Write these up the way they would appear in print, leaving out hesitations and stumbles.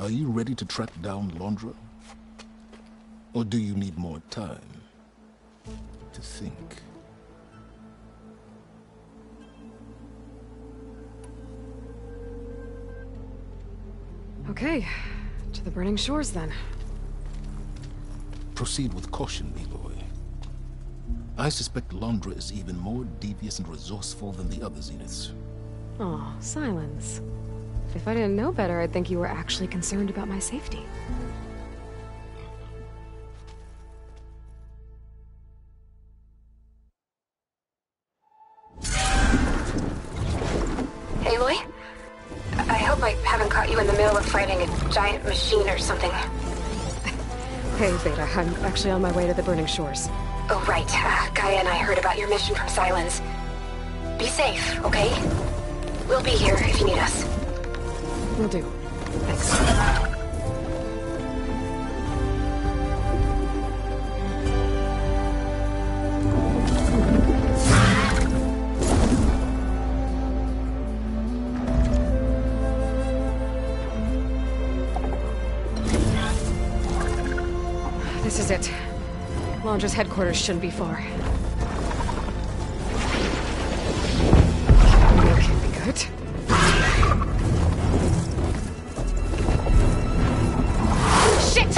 Are you ready to track down Londra? Or do you need more time to think? Okay, to the Burning Shores then. Proceed with caution, Aloy. I suspect Londra is even more devious and resourceful than the other Zeniths. Oh, Silence. If I didn't know better, I'd think you were actually concerned about my safety. Aloy? I hope I haven't caught you in the middle of fighting a giant machine or something. Hey, Beta, I'm actually on my way to the Burning Shores. Oh, right. Gaia and I heard about your mission from Silence. Be safe, okay? We'll be here if you need us. Will do. Thanks. This is it. Londra's headquarters shouldn't be far. That can't be good. Shit!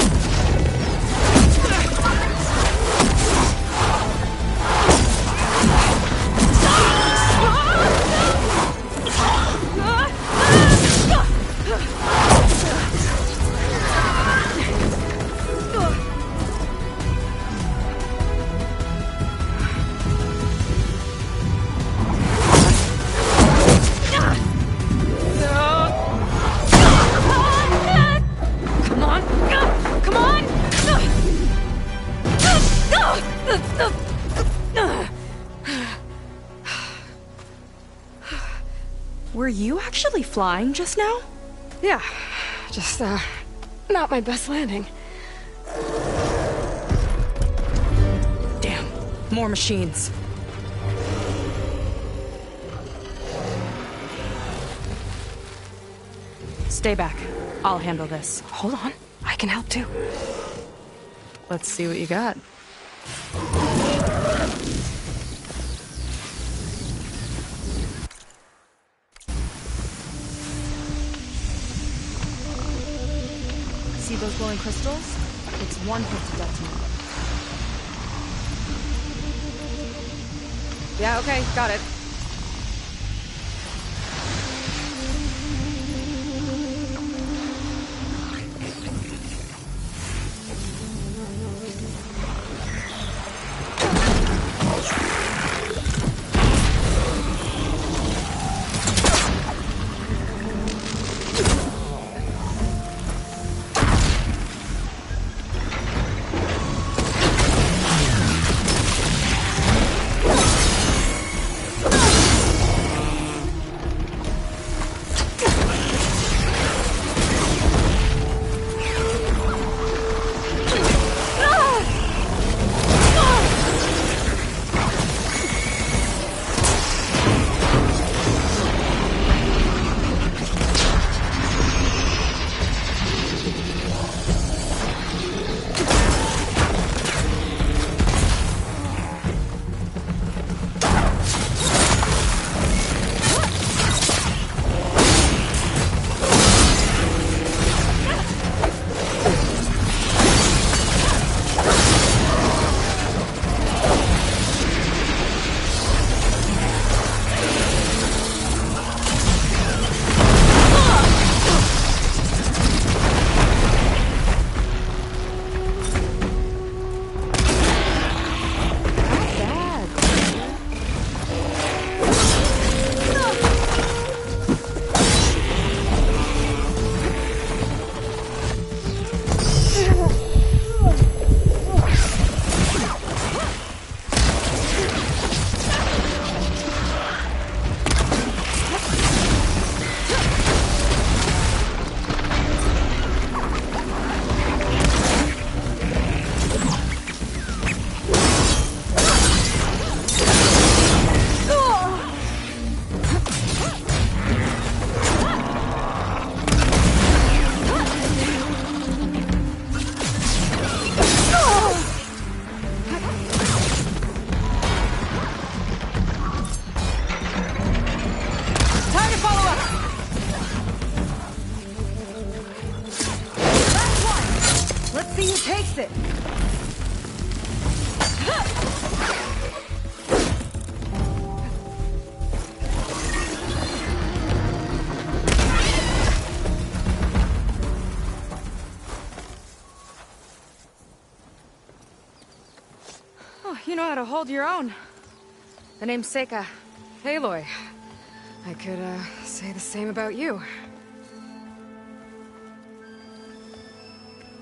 Were you actually flying just now? Yeah, just, not my best landing. Damn, more machines. Stay back. I'll handle this. Hold on, I can help too. Let's see what you got. See those glowing crystals? It's one hit to detonate. Yeah, okay, got it. takes it! Oh, you know how to hold your own. The name's Seika. Aloy. I could, say the same about you.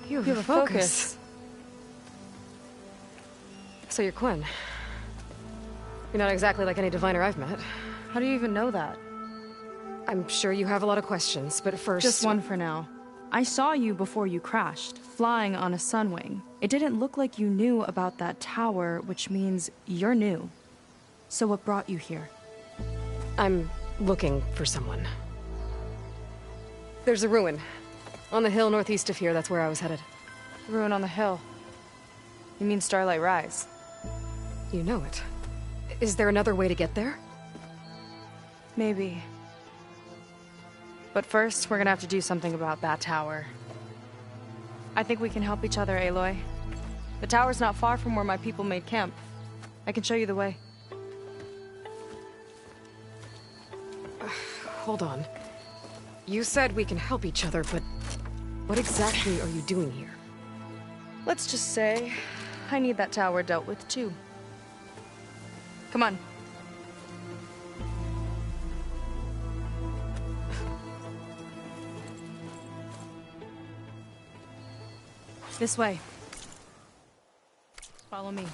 You have a focus. So you're Quinn. You're not exactly like any diviner I've met. How do you even know that? I'm sure you have a lot of questions, but first... Just one for now. I saw you before you crashed, flying on a Sunwing. It didn't look like you knew about that tower, which means you're new. So what brought you here? I'm looking for someone. There's a ruin. On the hill northeast of here, that's where I was headed. Ruin on the hill. You mean Starlight Rise? You know it. Is there another way to get there? Maybe. But first, we're gonna have to do something about that tower. I think we can help each other, Aloy. The tower's not far from where my people made camp. I can show you the way. Hold on. You said we can help each other, but what exactly are you doing here? Let's just say, I need that tower dealt with too. Come on. This way. Follow me.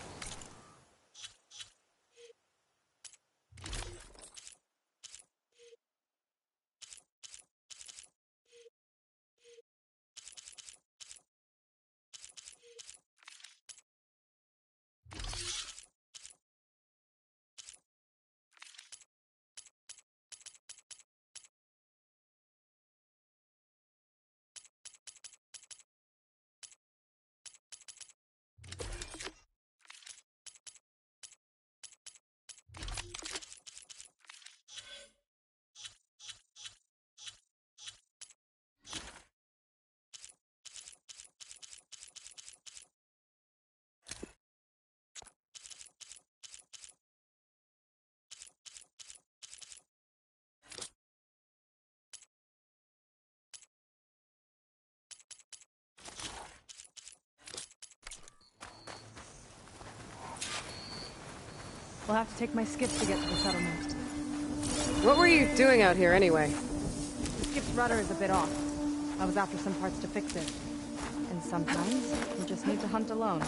We'll have to take my skiff to get to the settlement. What were you doing out here anyway? The skiff's rudder is a bit off. I was after some parts to fix it. And sometimes, you just need to hunt alone.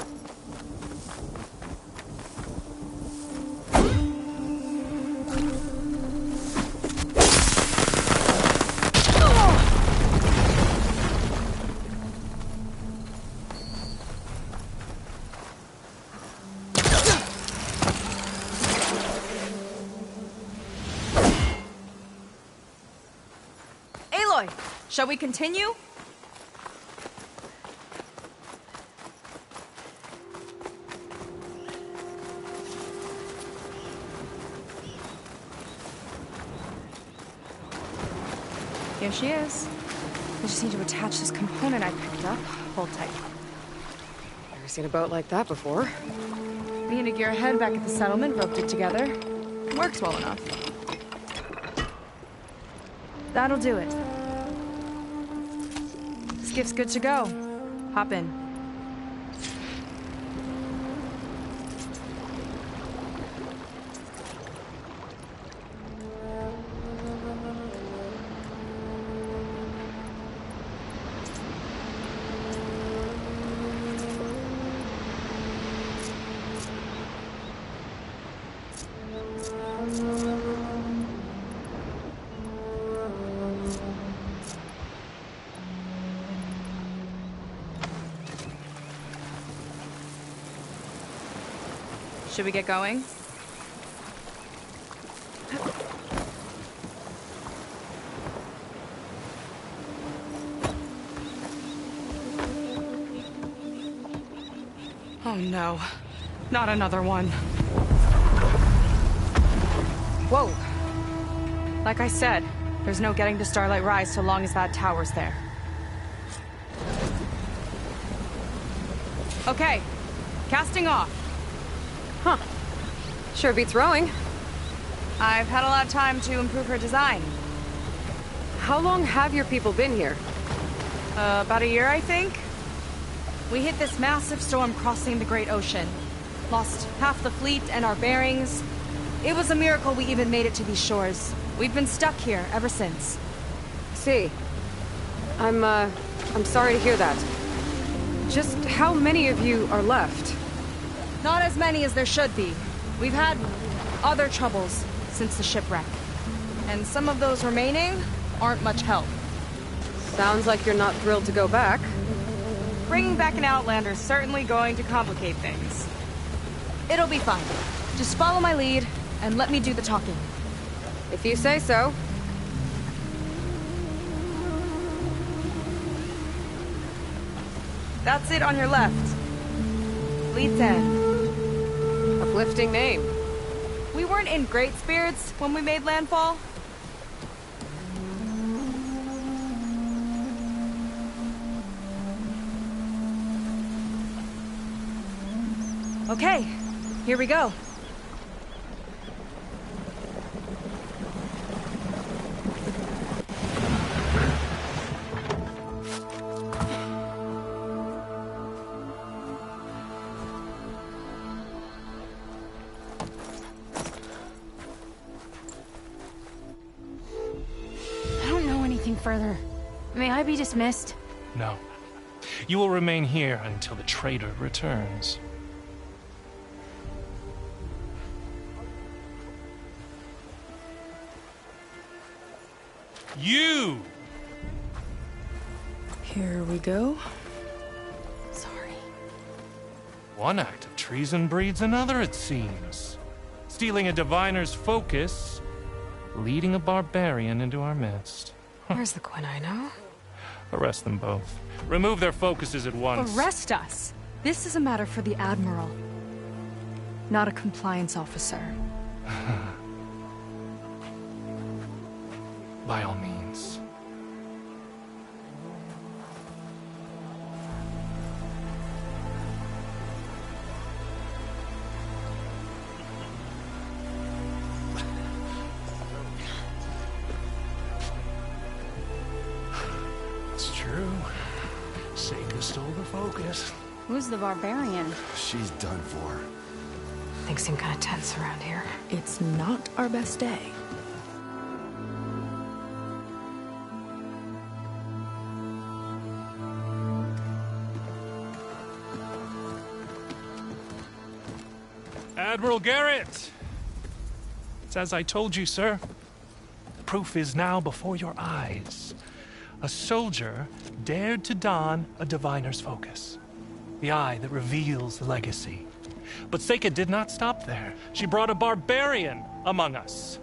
Shall we continue? Here she is. I just need to attach this component I picked up. Hold tight. Never seen a boat like that before. Me and a gearhead back at the settlement roped it together. Works well enough. That'll do it. Skiff's good to go. Hop in. Should we get going? Oh no, not another one. Whoa. Like I said, there's no getting to Starlight Rise so long as that tower's there. Okay, casting off. Huh. Sure beats rowing. I've had a lot of time to improve her design. How long have your people been here? About a year, I think. We hit this massive storm crossing the Great Ocean. Lost half the fleet and our bearings. It was a miracle we even made it to these shores. We've been stuck here ever since. See. I'm sorry to hear that. Just how many of you are left? Not as many as there should be. We've had other troubles since the shipwreck. And some of those remaining aren't much help. Sounds like you're not thrilled to go back. Bringing back an Outlander is certainly going to complicate things. It'll be fine. Just follow my lead and let me do the talking. If you say so. That's it on your left. Fleet's End. Uplifting name. We weren't in great spirits when we made landfall. Okay, here we go. I don't know anything further. May I be dismissed? No. You will remain here until the traitor returns. You! Here we go. Sorry. One act of treason breeds another, it seems. Stealing a diviner's focus, leading a barbarian into our midst. Where's the Quinn I know? Arrest them both. Remove their focuses at once. Arrest us! This is a matter for the Admiral, not a compliance officer. By all means. It's true. Seika stole the focus. Who's the barbarian? She's done for. Things seem kind of tense around here. It's not our best day. Admiral Garrett! It's as I told you, sir. The proof is now before your eyes. A soldier dared to don a diviner's focus. The eye that reveals the legacy. But Seika did not stop there. She brought a barbarian among us.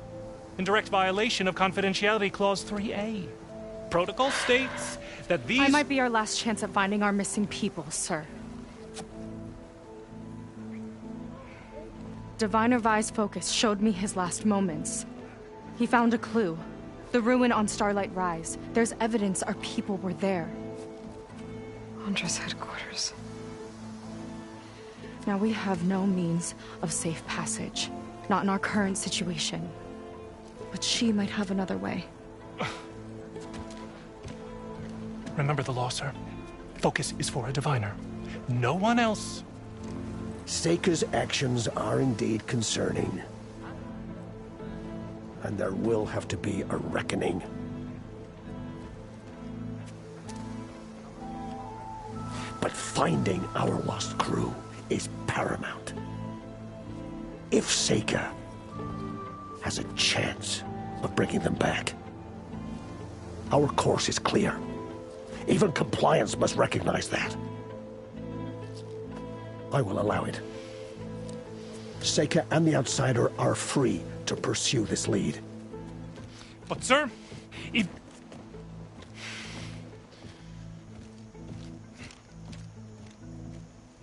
In direct violation of Confidentiality Clause 3A. Protocol states that these... I might be our last chance at finding our missing people, sir. Diviner Vi's focus showed me his last moments. He found a clue. The ruin on Starlight Rise. There's evidence our people were there. Huntress headquarters. Now we have no means of safe passage. Not in our current situation. But she might have another way. Remember the law, sir. Focus is for a diviner. No one else. Seika's actions are indeed concerning. And there will have to be a reckoning. But finding our lost crew is paramount. If Seika has a chance of bringing them back, our course is clear. Even compliance must recognize that. I will allow it. Seika and the Outsider are free to pursue this lead. But, sir, if...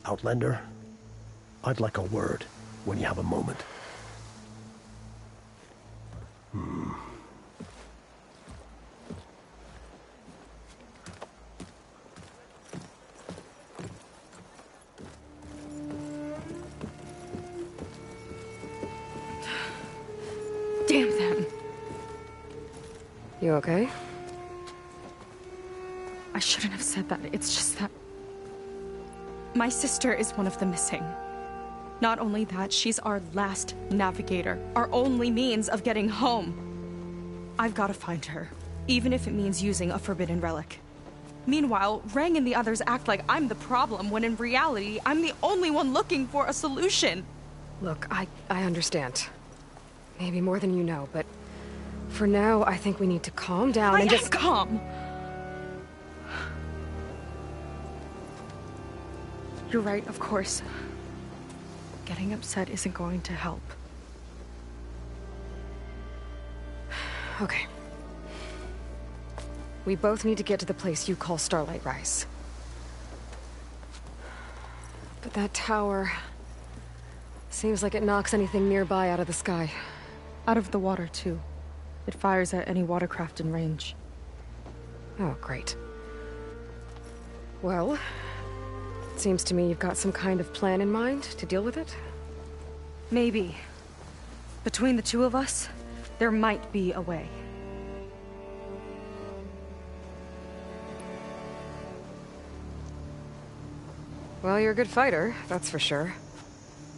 Outlander, I'd like a word when you have a moment. You okay? I shouldn't have said that. It's just that... my sister is one of the missing. Not only that, she's our last navigator. Our only means of getting home. I've got to find her, even if it means using a forbidden relic. Meanwhile, Rang and the others act like I'm the problem, when in reality, I'm the only one looking for a solution. Look, I understand. Maybe more than you know, but for now, I think we need to calm down and just... calm! You're right, of course. Getting upset isn't going to help. Okay. We both need to get to the place you call Starlight Rise. But that tower... seems like it knocks anything nearby out of the sky. Out of the water, too. It fires at any watercraft in range. Oh, great. Well, it seems to me you've got some kind of plan in mind to deal with it? Maybe. Between the two of us, there might be a way. Well, you're a good fighter, that's for sure.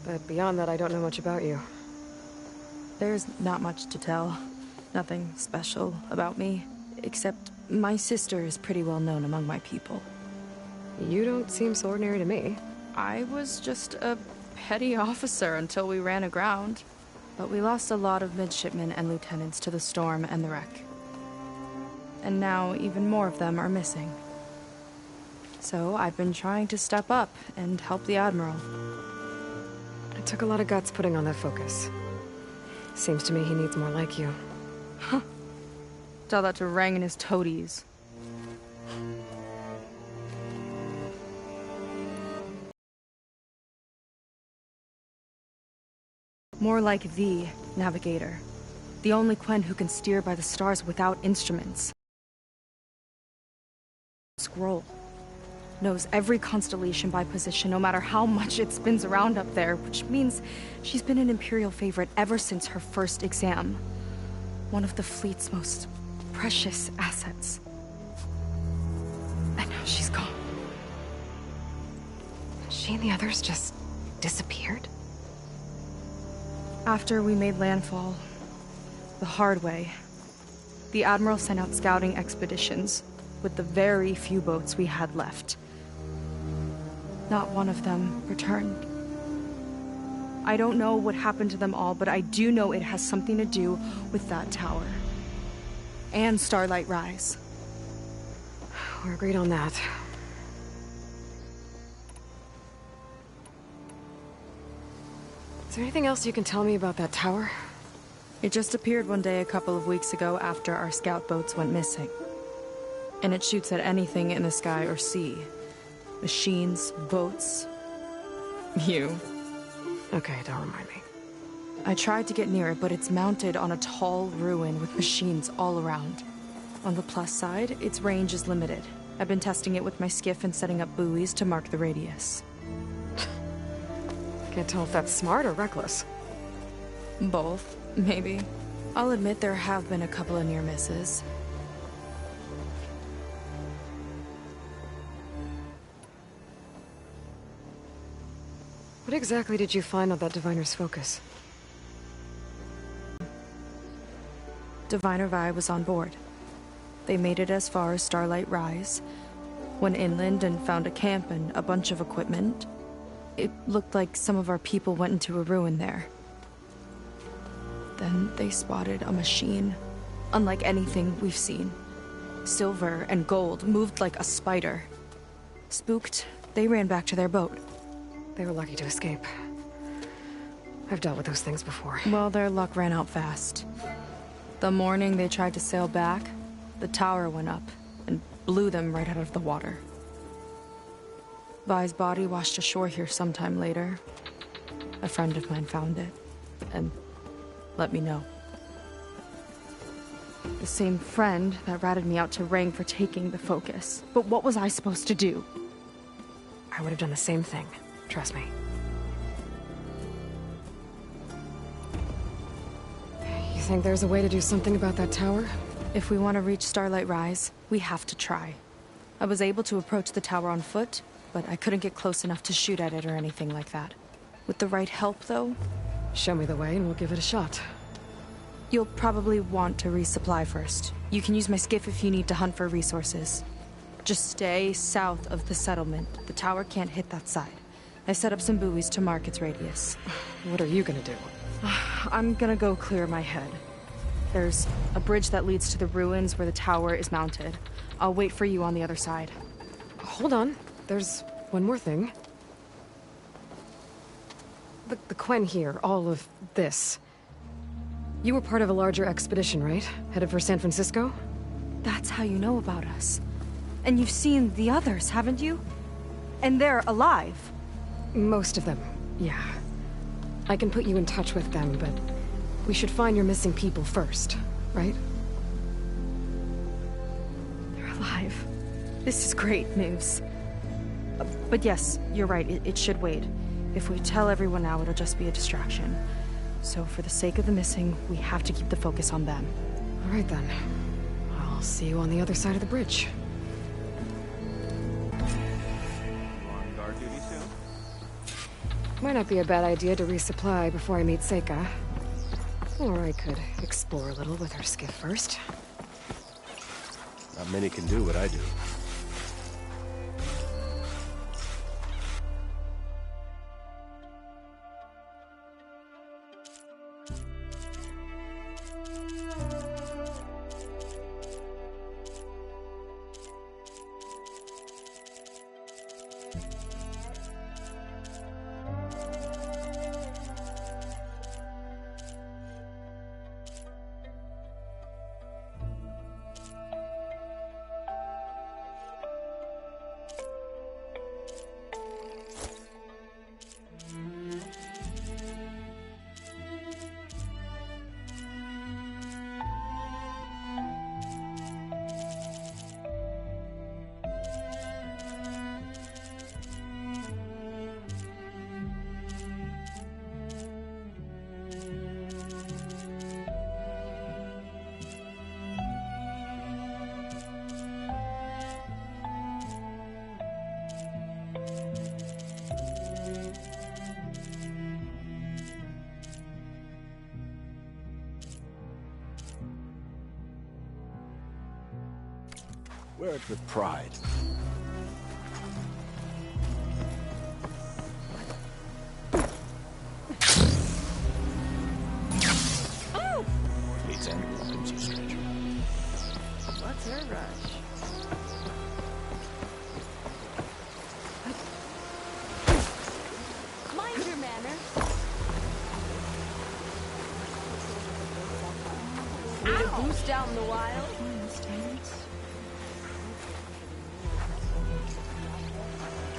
But beyond that, I don't know much about you. There's not much to tell. Nothing special about me. Except my sister is pretty well known among my people. You don't seem so ordinary to me. I was just a petty officer until we ran aground. But we lost a lot of midshipmen and lieutenants to the storm and the wreck. And now even more of them are missing. So I've been trying to step up and help the Admiral. It took a lot of guts putting on that focus. Seems to me he needs more like you. Huh. Tell that to Rang and his toadies. More like the Navigator. The only Quen who can steer by the stars without instruments. Scroll. Knows every constellation by position, no matter how much it spins around up there, which means she's been an Imperial favorite ever since her first exam. One of the fleet's most precious assets. And now she's gone. She and the others just disappeared? After we made landfall, the hard way, the Admiral sent out scouting expeditions with the very few boats we had left. Not one of them returned. I don't know what happened to them all, but I do know it has something to do with that tower. And Starlight Rise. We're agreed on that. Is there anything else you can tell me about that tower? It just appeared one day a couple of weeks ago after our scout boats went missing. And it shoots at anything in the sky or sea. Machines, boats, you. Okay, don't remind me. I tried to get near it, but it's mounted on a tall ruin with machines all around. On the plus side, its range is limited. I've been testing it with my skiff and setting up buoys to mark the radius. Can't tell if that's smart or reckless. Both, maybe. I'll admit there have been a couple of near misses. What exactly did you find on that Diviner's focus? Diviner Vi was on board. They made it as far as Starlight Rise, went inland and found a camp and a bunch of equipment. It looked like some of our people went into a ruin there. Then they spotted a machine, unlike anything we've seen. Silver and gold, moved like a spider. Spooked, they ran back to their boat. They were lucky to escape. I've dealt with those things before. Well, their luck ran out fast. The morning they tried to sail back, the tower went up and blew them right out of the water. Vi's body washed ashore here sometime later. A friend of mine found it and let me know. The same friend that ratted me out to Rang for taking the focus. But what was I supposed to do? I would have done the same thing. Trust me. You think there's a way to do something about that tower? If we want to reach Starlight Rise, we have to try. I was able to approach the tower on foot, but I couldn't get close enough to shoot at it or anything like that. With the right help, though... Show me the way and we'll give it a shot. You'll probably want to resupply first. You can use my skiff if you need to hunt for resources. Just stay south of the settlement. The tower can't hit that side. I set up some buoys to mark its radius. What are you gonna do? I'm gonna go clear my head. There's a bridge that leads to the ruins where the tower is mounted. I'll wait for you on the other side. Hold on. There's one more thing. The Quen here, all of this. You were part of a larger expedition, right? Headed for San Francisco? That's how you know about us. And you've seen the others, haven't you? And they're alive. Most of them, yeah. I can put you in touch with them, but we should find your missing people first, right? They're alive. This is great news. But yes, you're right, it should wait. If we tell everyone now, it'll just be a distraction. So for the sake of the missing, we have to keep the focus on them. All right then. I'll see you on the other side of the bridge. On guard duty soon? Might not be a bad idea to resupply before I meet Seika. Or I could explore a little with her skiff first. Not many can do what I do. Wear it with pride. Meets and welcomes you, stranger. What's her rush? Mind your manners. Need a boost out in the wild?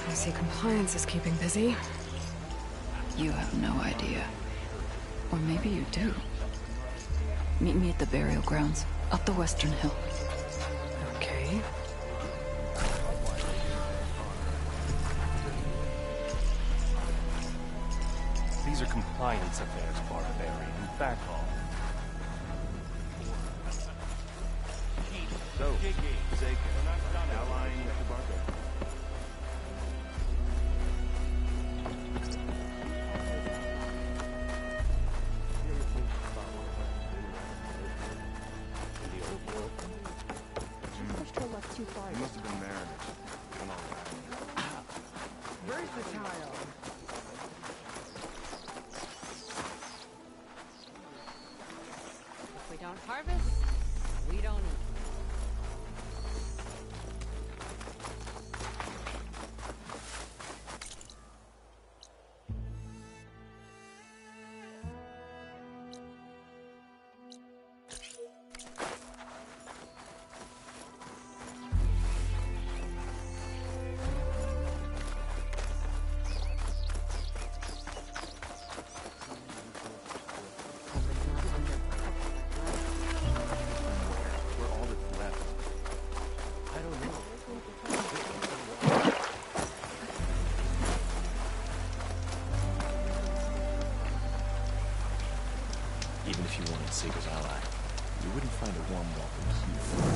I see compliance is keeping busy. You have no idea. Or maybe you do. Meet me at the burial grounds, up the Western Hill. Okay. These are compliance affairs, Barbarian. Back home. So, Seika, allying with the Barbarian. He must have been married. Versatile. If we don't harvest, we don't eat. Even if you wanted Seeker's ally, You wouldn't find a warm welcome here.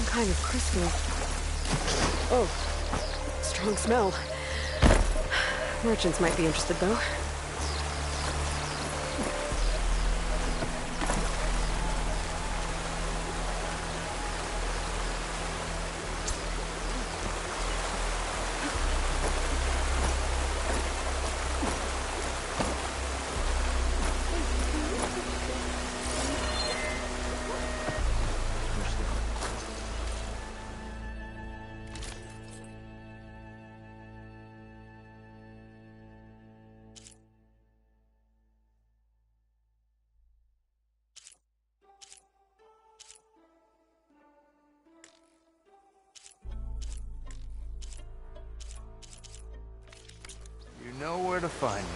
Kind of crystal. Oh, strong smell. Merchants might be interested, though. You know where to find me.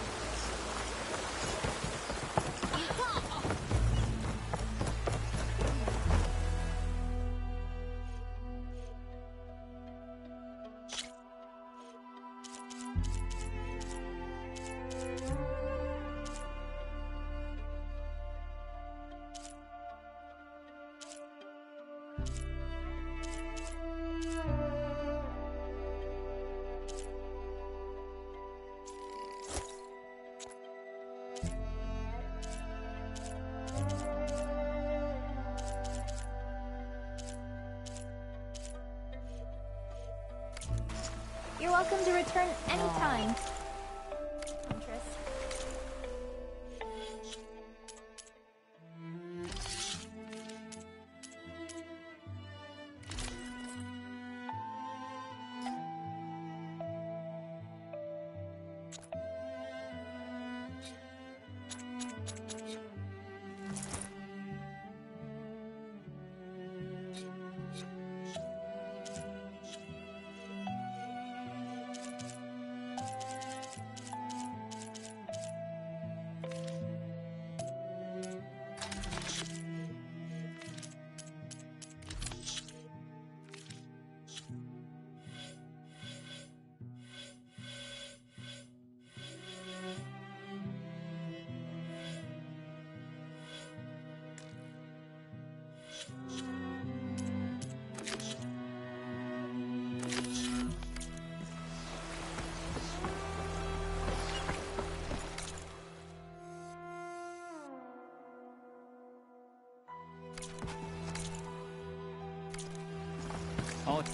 You're welcome to return anytime. Huntress. All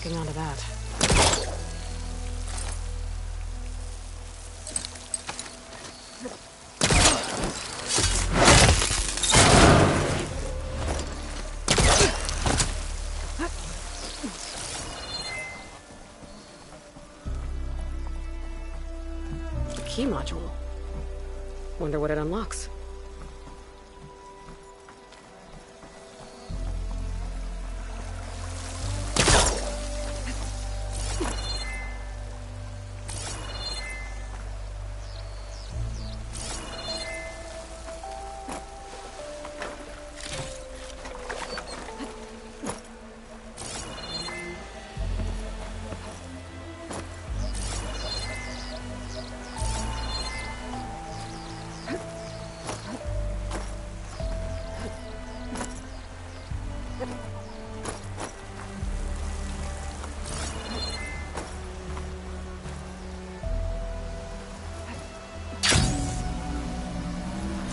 hooking onto that. The key module. Wonder what it unlocks.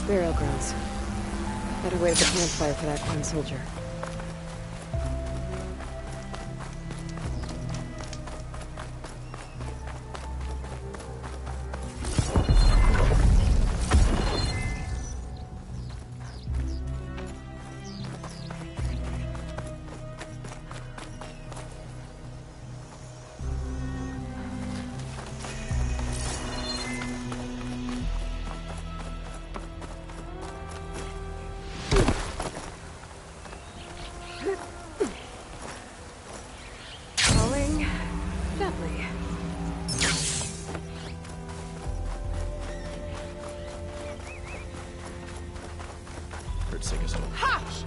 Burial grounds. Better wait at the campfire for that Quen soldier. Gently. Heard Sega stole the house.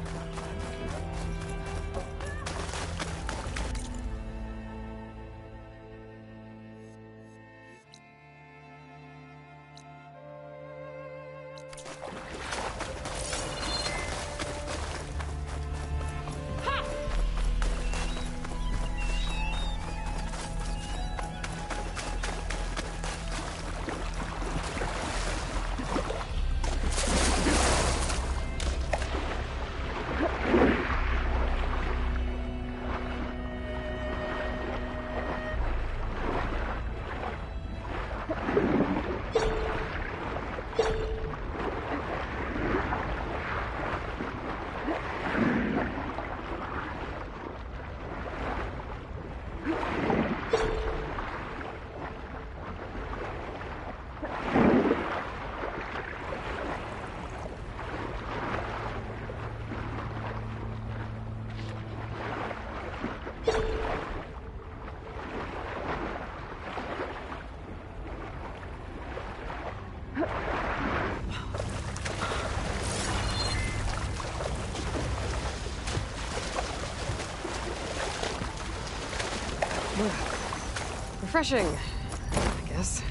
Refreshing, I guess.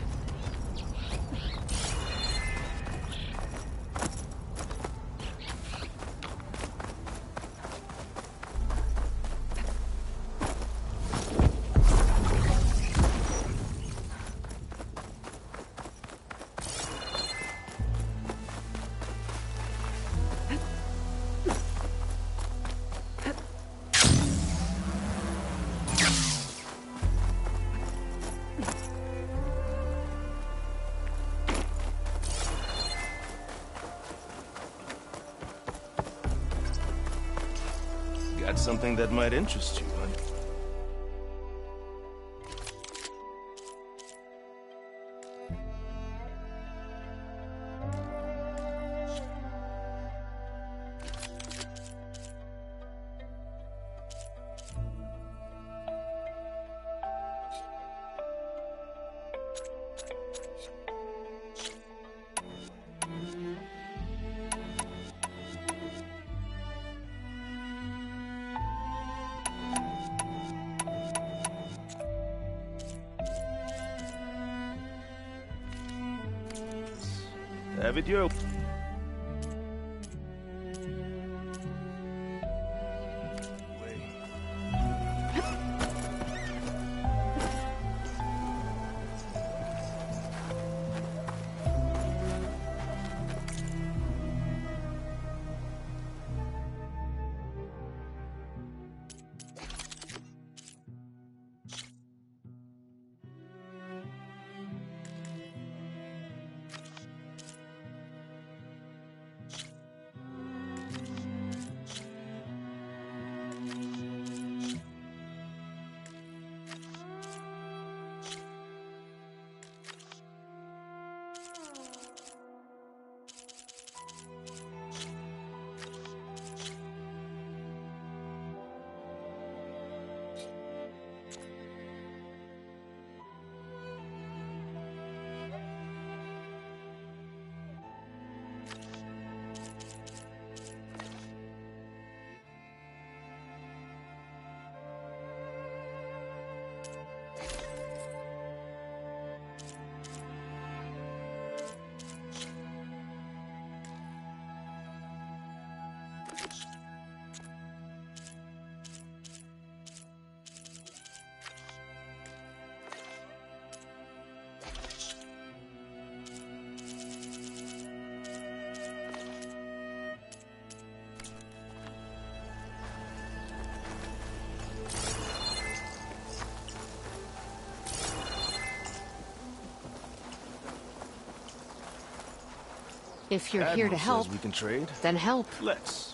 Got something that might interest you, huh? Have it your If you're Admiral here to says help, we can trade. then help. Let's.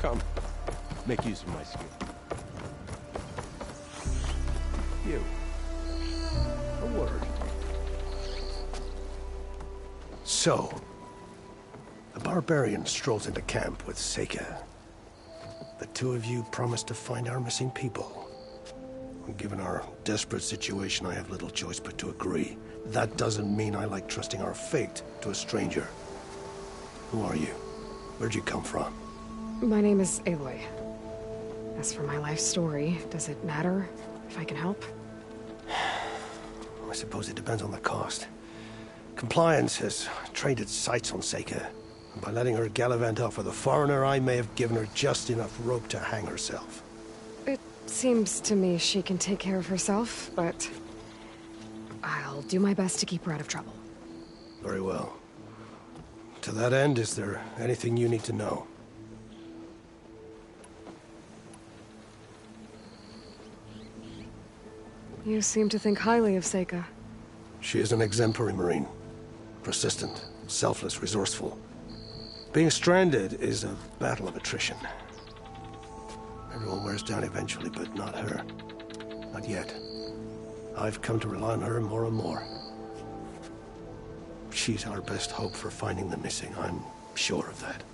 Come. Make use of my skill. You. A word. So, the barbarian strolls into camp with Seika. The two of you promised to find our missing people. Given our desperate situation, I have little choice but to agree. That doesn't mean I like trusting our fate to a stranger. Who are you? Where'd you come from? My name is Aloy. As for my life story, does it matter if I can help? I suppose it depends on the cost. Compliance has trained its sights on Seika. And by letting her gallivant off with a foreigner, I may have given her just enough rope to hang herself. It seems to me she can take care of herself, but I'll do my best to keep her out of trouble. Very well. To that end, is there anything you need to know? You seem to think highly of Seika. She is an exemplary Marine. Persistent, selfless, resourceful. Being stranded is a battle of attrition. Everyone wears down eventually, but not her. Not yet. I've come to rely on her more and more. She's our best hope for finding the missing, I'm sure of that.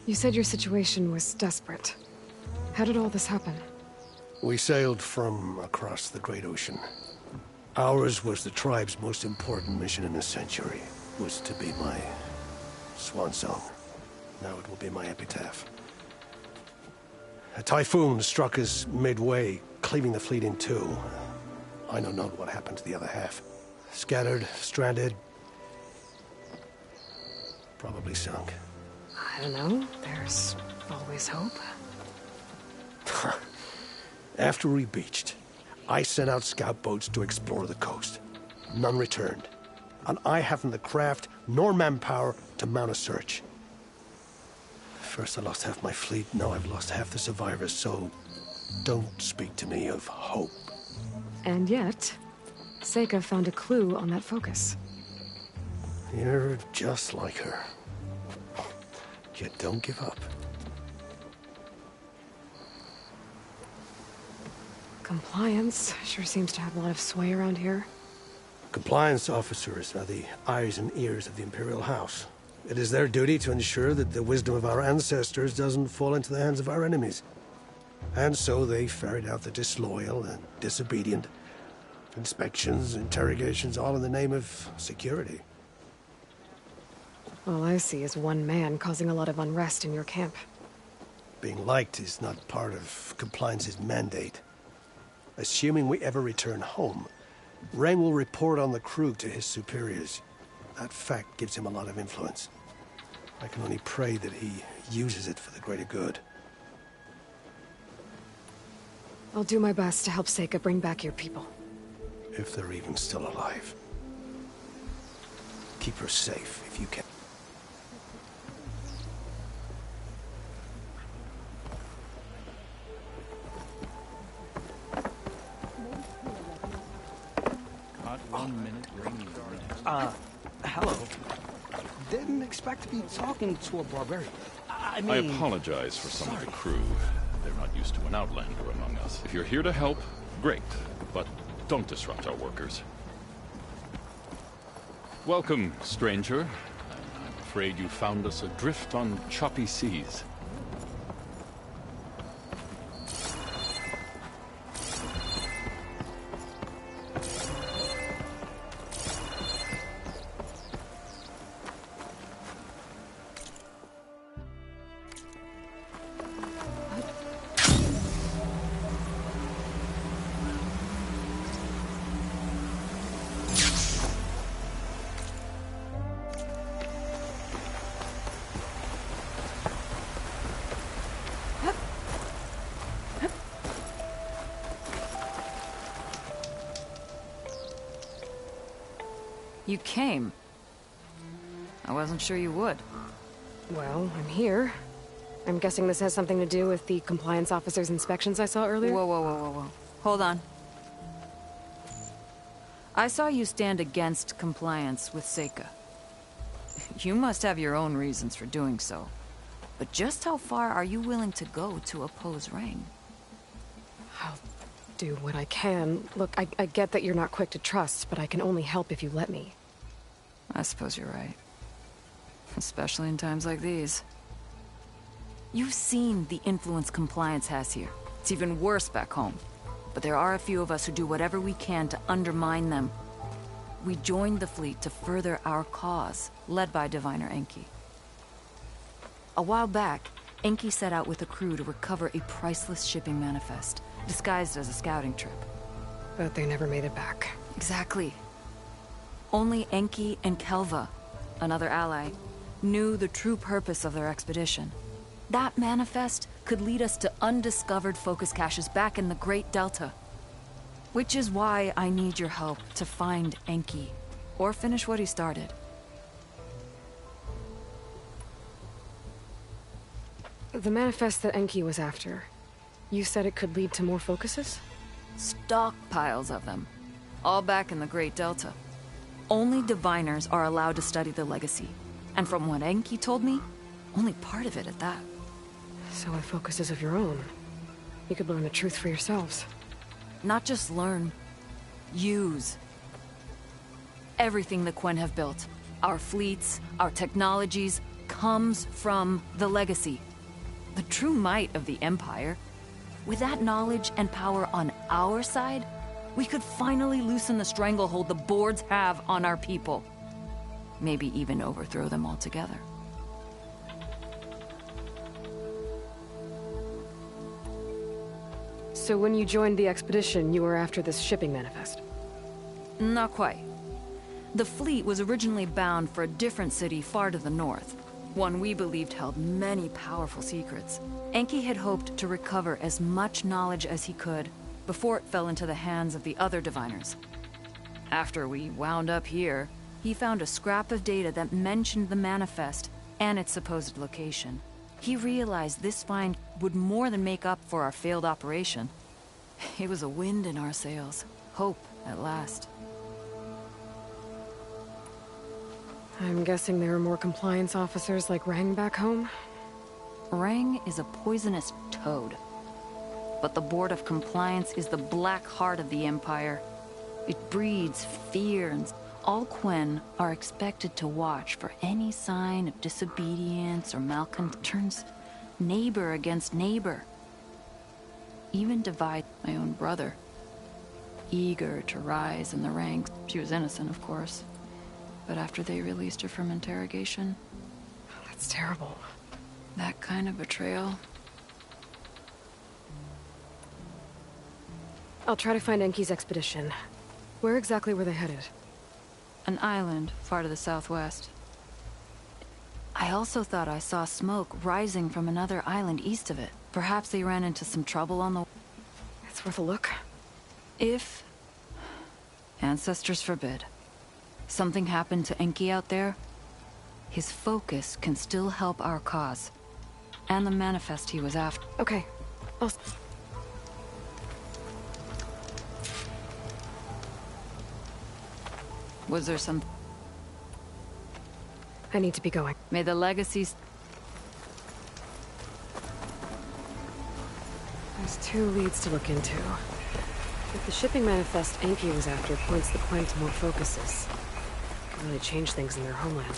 You said your situation was desperate. How did all this happen? We sailed from across the Great Ocean. Ours was the tribe's most important mission in a century. It was to be my swan song. Now it will be my epitaph. A typhoon struck us midway, cleaving the fleet in two. I know not what happened to the other half. Scattered, stranded, probably sunk. I don't know. There's always hope. After we beached, I sent out scout boats to explore the coast. None returned. And I haven't the craft nor manpower to mount a search. First I lost half my fleet, now I've lost half the survivors, so don't speak to me of hope. And yet, Seika found a clue on that focus. You're just like her. Yet don't give up. Compliance sure seems to have a lot of sway around here. Compliance officers are the eyes and ears of the Imperial House. It is their duty to ensure that the wisdom of our ancestors doesn't fall into the hands of our enemies. And so they ferret out the disloyal and disobedient. Inspections, interrogations, all in the name of security. All I see is one man causing a lot of unrest in your camp. Being liked is not part of Compliance's mandate. Assuming we ever return home, Rain will report on the crew to his superiors. That fact gives him a lot of influence. I can only pray that he uses it for the greater good. I'll do my best to help Seika bring back your people. If they're even still alive. Keep her safe if you can. Hello. Didn't expect to be talking to a barbarian. I mean... I apologize for some of the crew. They're not used to an outlander among us. If you're here to help, great. But don't disrupt our workers. Welcome, stranger. I'm afraid you found us adrift on choppy seas. You came. I wasn't sure you would. Well, I'm here. I'm guessing this has something to do with the compliance officer's inspections I saw earlier? Whoa. Hold on. I saw you stand against compliance with Seika. You must have your own reasons for doing so. But just how far are you willing to go to oppose Rang? I'll do what I can. Look, I get that you're not quick to trust, but I can only help if you let me. I suppose you're right. Especially in times like these. You've seen the influence compliance has here. It's even worse back home. But there are a few of us who do whatever we can to undermine them. We joined the fleet to further our cause, led by Diviner Enki. A while back, Enki set out with a crew to recover a priceless shipping manifest, disguised as a scouting trip. But they never made it back. Exactly. Only Enki and Kelva, another ally, knew the true purpose of their expedition. That manifest could lead us to undiscovered focus caches back in the Great Delta. Which is why I need your help to find Enki, or finish what he started. The manifest that Enki was after, you said it could lead to more focuses? Stockpiles of them, all back in the Great Delta. Only diviners are allowed to study the legacy, and from what Enki told me, only part of it at that. So with focuses of your own, you could learn the truth for yourselves. Not just learn, use. Everything the Quen have built, our fleets, our technologies, comes from the legacy. The true might of the Empire. With that knowledge and power on our side, we could finally loosen the stranglehold the boards have on our people. Maybe even overthrow them altogether. So when you joined the expedition, you were after this shipping manifest? Not quite. The fleet was originally bound for a different city far to the north. One we believed held many powerful secrets. Enki had hoped to recover as much knowledge as he could before it fell into the hands of the other diviners. After we wound up here, he found a scrap of data that mentioned the manifest and its supposed location. He realized this find would more than make up for our failed operation. It was a wind in our sails. Hope, at last. I'm guessing there are more compliance officers like Rang back home? Rang is a poisonous toad. But the Board of Compliance is the black heart of the Empire. It breeds fear, and all Quen are expected to watch for any sign of disobedience or malcontent. Turns neighbor against neighbor. Even divide my own brother. Eager to rise in the ranks. She was innocent, of course. But after they released her from interrogation... That's terrible. That kind of betrayal... I'll try to find Enki's expedition. Where exactly were they headed? An island far to the southwest. I also thought I saw smoke rising from another island east of it. Perhaps they ran into some trouble on the... It's worth a look. If... ancestors forbid. Something happened to Enki out there, his focus can still help our cause. And the manifest he was after. Okay. Was there some... I need to be going. May the legacies... There's 2 leads to look into. If the shipping manifest Enki was after points the Quen to more focuses, it could really change things in their homeland.